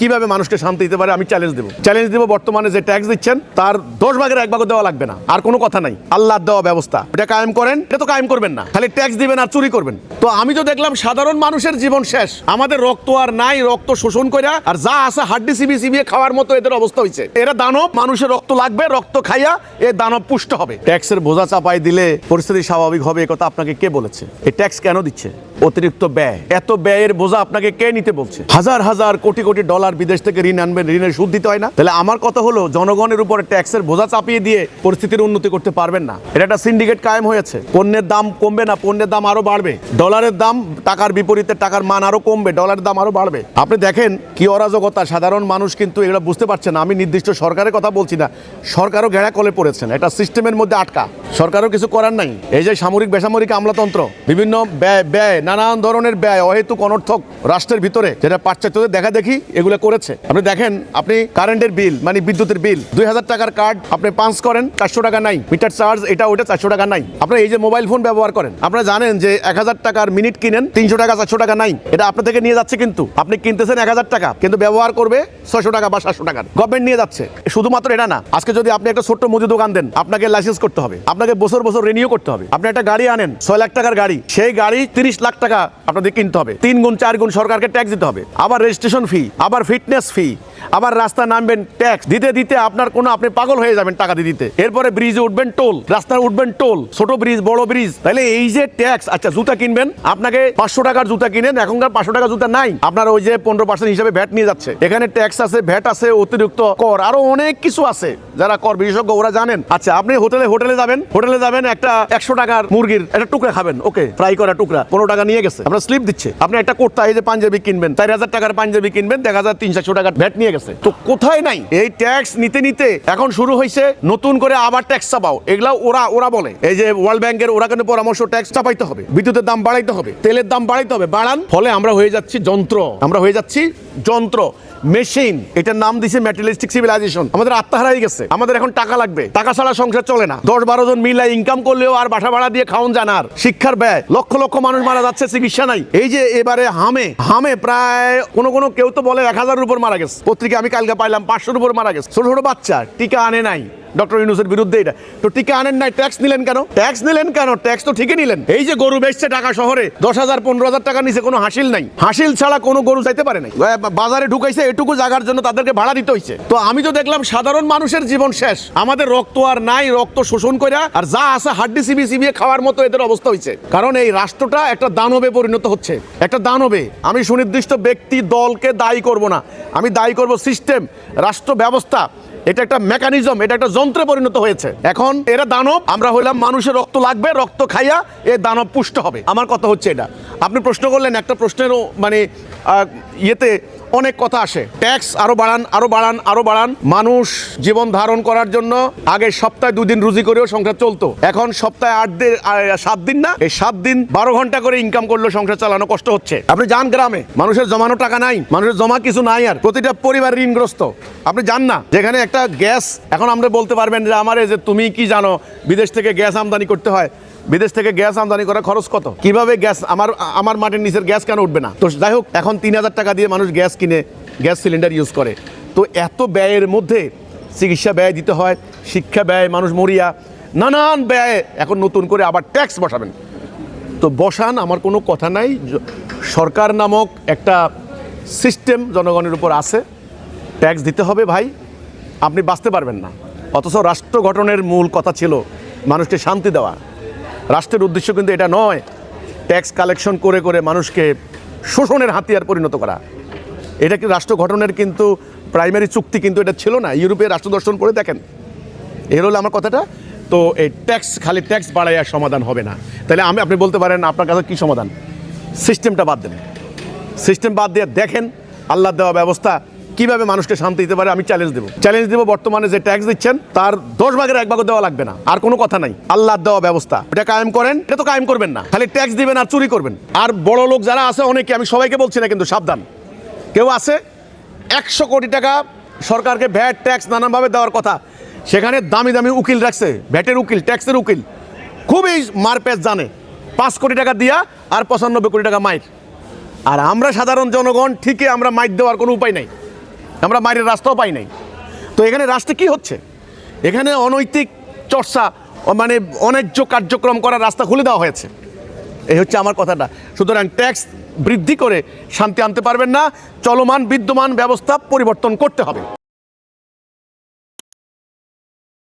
কিভাবে মানুষকে শান্তি দিতে পারে আমি চ্যালেঞ্জ দেব বর্তমানে যে ট্যাক্স দিচ্ছেন তার 10 ভাগের 1 ভাগও দেওয়া লাগবে না, আর কোনো কথা নাই। আল্লাহর দেওয়া ব্যবস্থা এটা কায়েম করেন, এটা তো কায়েম করবেন না, খালি ট্যাক্স দিবেন আর চুরি করবেন। তো আমি তো দেখলাম সাধারণ মানুষের জীবন শেষ, আমাদের রক্ত আর নাই, রক্ত শোষণ করে আর যা আছে হাড্ডি চিবিয়ে খাওয়ার মতো এদের অবস্থা হয়েছে। এরা দানব, মানুষের রক্ত লাগবে, রক্ত খাইয়া এ দানব পুষ্ট হবে। ট্যাক্সের বোঝা চাপাই দিলে পরিস্থিতি স্বাভাবিক হবে, এই কথা আপনাকে কে বলেছে? এই ট্যাক্স কেন দিচ্ছে? অতিরিক্ত ব্যয়, এত ব্যয়ের বোঝা আপনাকে কে নিতে বলছে? হাজার হাজার কোটি কোটি ডলার বিদেশ থেকে ঋণ আনবেন, ঋণের সুদ দিতে হয় না? তাহলে আমার কথা হলো জনগণের উপরে ট্যাক্সের বোঝা চাপিয়ে দিয়ে পরিস্থিতির উন্নতি করতে পারবেন না। এটা একটা সিন্ডিকেট কায়েম হয়েছে। পণ্যের দাম কমবে না, পণ্যের দাম আরো বাড়বে। ডলারের দাম টাকার বিপরীতে টাকার মান আরো কমবে, ডলারের দাম আরো বাড়বে। আপনি দেখেন কি অরাজকতা, সাধারণ মানুষ কিন্তু এগুলো বুঝতে পারছে না। আমি নির্দিষ্ট সরকারের কথা বলছি না, সরকারও ঘেরা কলে পড়েছেন, একটা সিস্টেমের মধ্যে আটকা, সরকারও কিছু করার নাই। এই যে সামরিক বেসামরিক আমলাতন্ত্র, বিভিন্ন ব্যয় নানান ধরনের ব্যয়, অহেতুক অনর্থক রাষ্ট্রের ভিতরে যেটা পাশ্চাত্যদের দেখা দেখি এগুলো করেছে। আপনি দেখেন, আপনি কারেন্টের বিল মানে বিদ্যুতের বিল 2000 টাকার কার্ড আপনি পাঞ্চ করেন, 400 টাকা নাই। মিটার চার্জ এটা ওটা 400 টাকা নাই। আপনি এই যে মোবাইল ফোন ব্যবহার করেন, আপনারা জানেন যে 1000 টাকার মিনিট কিনেন 300 টাকা 400 টাকা নাই। এটা আপনার থেকে নিয়ে যাচ্ছে, কিন্তু আপনি কিনতেছেন 1000 টাকা, কিন্তু ব্যবহার করবে 600 টাকা বা 700 টাকা গভর্নমেন্ট নিয়ে যাচ্ছে। শুধুমাত্র এটা না, আজকে যদি আপনি একটা ছোট্ট মুদি দোকান দেন, আপনাকে লাইসেন্স করতে হবে, আপনাকে বছর বছর রিনিউ করতে হবে। আপনি একটা গাড়ি আনেন 6 লাখ টাকার গাড়ি, সেই গাড়ি 30 লাখ টাকা আপনাদের কিনতে হবে, 3 গুণ 4 গুণ সরকারকে ট্যাক্স দিতে হবে, আবার রেজিস্ট্রেশন ফি, আবার ফিটনেস ফি, আবার রাস্তা নামবেন ট্যাক্স দিতে দিতে আপনার কোনো আপনি পাগল হয়ে যাবেন টাকা দিতে। এরপরে ব্রিজে উঠবেন টোল, রাস্তায় উঠবেন টোল, ছোট ব্রিজ বড় ব্রিজ। তাহলে এই যে ট্যাক্স, আচ্ছা জুতা কিনবেন, আপনাকে 500 টাকার জুতা কিনেন, এখনকার 500 টাকা জুতা নাই, আপনার ওই যে 15% হিসাবে ভ্যাট নিয়ে যাচ্ছে। এখানে ট্যাক্স আছে, ভ্যাট আছে, অতিরিক্ত কর, আরো অনেক কিছু আছে, যারা কর বিশেষজ্ঞ ওরা জানেন। আচ্ছা আপনি হোটেলে যাবেন একটা 100 টাকার মুরগির একটা টুকরা খাবেন, ওকে ফ্রাই করা টুকরা 15 টাকা নিয়ে গেছে, আপনার স্লিপ দিচ্ছে। আপনি একটা কুর্তা এই যে পাঞ্জাবি কিনবেন, 4000 টাকার পাঞ্জাবি কিনবেন, 1300 টাকার ভ্যাট নিয়ে গেছে। তো কোথায় নাই এই ট্যাক্স নিতে নিতে এখন শুরু হয়েছে নতুন করে আবার ট্যাক্স চাপাও। এগুলা ওরা বলে, এই যে ওয়ার্ল্ড ব্যাংকের ওরা কিন্তু পরামর্শ, ট্যাক্স চাপাইতে হবে, বিদ্যুতের দাম বাড়াইতে হবে, তেলের দাম বাড়াইতে হবে, বাড়ান। ফলে আমরা হয়ে যাচ্ছি যন্ত্র, মেশিন। এটার নাম দিছে ম্যাটেরিয়ালিস্টিক সিভিলাইজেশন। আমাদের আত্মা হারাই গেছে, আমাদের এখন টাকা লাগবে, টাকা ছাড়া সংসার চলে না। 10-12 জন মিলে ইনকাম করলেও আর বাসা ভাড়া দিয়ে খাওন জানার, শিক্ষার ব্যয়, লক্ষ লক্ষ মানুষ মারা যাচ্ছে, চিকিৎসা নাই। এই যে এবারে হামে প্রায় কোনো কেউ তো বলে 1000-এর উপর মারা গেছে, পত্রিকা আমি কালকে পাইলাম 500-এর উপর মারা গেছে। ছোট ছোট বাচ্চা টিকা আনে নাই, ডক্টর ইউনূসের বিরুদ্ধে এটা। তো টিকা আনেন নাই, ট্যাক্স নিলেন কেন? ট্যাক্স তো ঠিকই নিলেন। এই যে গরু বেচছে ঢাকা শহরে 10,000-15,000 টাকা নিচে কোনো হাসিল নাই, হাসিল ছাড়া কোনো গরু যাইতে পারে নাই, বাজারে ঢুকাইছে এটুকু জায়গার জন্য তাদেরকে ভাড়া দিতে হয়েছে। তো আমি তো দেখলাম সাধারণ মানুষের জীবন শেষ, আমাদের রক্ত আর নাই, রক্ত শোষণ করে আর যা আছে হাড্ডি চিবিয়ে খাওয়ার মতো এদের অবস্থা হয়েছে। কারণ এই রাষ্ট্রটা একটা দানবে পরিণত হচ্ছে, একটা দানবে। আমি সুনির্দিষ্ট ব্যক্তি দলকে দায়ী করব না, আমি দায়ী করব সিস্টেম, রাষ্ট্র ব্যবস্থা। এটা একটা মেকানিজম, এটা একটা যন্ত্রে পরিণত হয়েছে। এখন এরা দানব, আমরা হইলাম মানুষের রক্ত লাগবে, রক্ত খাইয়া এ দানব পুষ্ট হবে। আমার কথা হচ্ছে এটা। আপনি প্রশ্ন করলেন, একটা প্রশ্নেরও মানে ইয়েতে অনেক কথা আসে। ট্যাক্স আরো বাড়ান। মানুষ জীবন ধারণ করার জন্য আগে সপ্তাহে 2 দিন রুজি করেও সংসার চলতো, এখন সপ্তাহে 7 দিন না, এই 7 দিন 12 ঘন্টা করে ইনকাম করলেও সংসার চালানো কষ্ট হচ্ছে। আপনি যান গ্রামে, মানুষের জমানো টাকা নাই, মানুষের জমা কিছু নাই, আর প্রতিটা পরিবার ঋণগ্রস্ত। আপনি জান না যেখানে একটা গ্যাস, এখন আমরা বলতে পারবেন যে আমারে যে তুমি কি জানো বিদেশ থেকে গ্যাস আমদানি করতে হয়, বিদেশ থেকে গ্যাস আমদানি করা খরচ কত, কিভাবে গ্যাস আমার মাটির নিচের গ্যাস কেন উঠবে না? তো যাই হোক, এখন 3000 টাকা দিয়ে মানুষ গ্যাস কিনে, গ্যাস সিলিন্ডার ইউজ করে। তো এত ব্যয়ের মধ্যে চিকিৎসা ব্যয় দিতে হয়, শিক্ষা ব্যয়, মানুষ মরিয়া, নানান ব্যয়, এখন নতুন করে আবার ট্যাক্স বসাবেন। তো বসান, আমার কোনো কথা নাই। সরকার নামক একটা সিস্টেম জনগণের উপর আছে, ট্যাক্স দিতে হবে ভাই, আপনি বাঁচতে পারবেন না। অথচ রাষ্ট্র গঠনের মূল কথা ছিল মানুষকে শান্তি দেওয়া। রাষ্ট্রের উদ্দেশ্য কিন্তু এটা নয় ট্যাক্স কালেকশন করে করে মানুষকে শোষণের হাতিয়ার পরিণত করা। এটা কি রাষ্ট্র গঠনের কিন্তু প্রাইমারি চুক্তি কিন্তু এটা ছিল না। ইউরোপের রাষ্ট্র দর্শন করে দেখেন, এর হলো আমার কথাটা। তো এই খালি ট্যাক্স বাড়াইয়া সমাধান হবে না। তাহলে আপনি বলতে পারেন আপনার কাছে কী সমাধান? সিস্টেমটা বাদ দেন, সিস্টেম বাদ দিয়ে দেখেন আল্লাহর দেওয়া ব্যবস্থা কিভাবে মানুষকে শান্তি দিতে পারে আমি চ্যালেঞ্জ দেব বর্তমানে যে ট্যাক্স দিচ্ছেন তার 10 ভাগের 1 ভাগও দেওয়া লাগবে না, আর কোনো কথা নাই। আল্লাহর দেওয়া ব্যবস্থা এটা কায়েম করেন, এটা তো কায়েম করবেন না, খালি ট্যাক্স দিবেন আর চুরি করবেন। আর বড় লোক যারা আছে অনেকে, আমি সবাইকে বলছি না কিন্তু সাবধান, কেউ আছে 100 কোটি টাকা সরকারকে ভ্যাট ট্যাক্স নানানভাবে দেওয়ার কথা, সেখানে দামি দামি উকিল রাখছে, ভ্যাটের উকিল, ট্যাক্সের উকিল, খুবই মারপ্যাচ জানে, 5 কোটি টাকা দিয়া আর 95 কোটি টাকা মাইর। আর আমরা সাধারণ জনগণ ঠিকই আমরা মাইর দেওয়ার কোনো উপায় নাই। আমরা বাইরের রাস্তাও পাই নাই। তো এখানে রাষ্ট্রে কি হচ্ছে? এখানে অনৈতিক চর্চা মানে অন্যায্য কার্যক্রম করার রাস্তা খুলে দেওয়া হয়েছে। এই হচ্ছে আমার কথাটা। সুতরাং ট্যাক্স বৃদ্ধি করে শান্তি আনতে পারবেন না, চলমান বিদ্যমান ব্যবস্থা পরিবর্তন করতে হবে।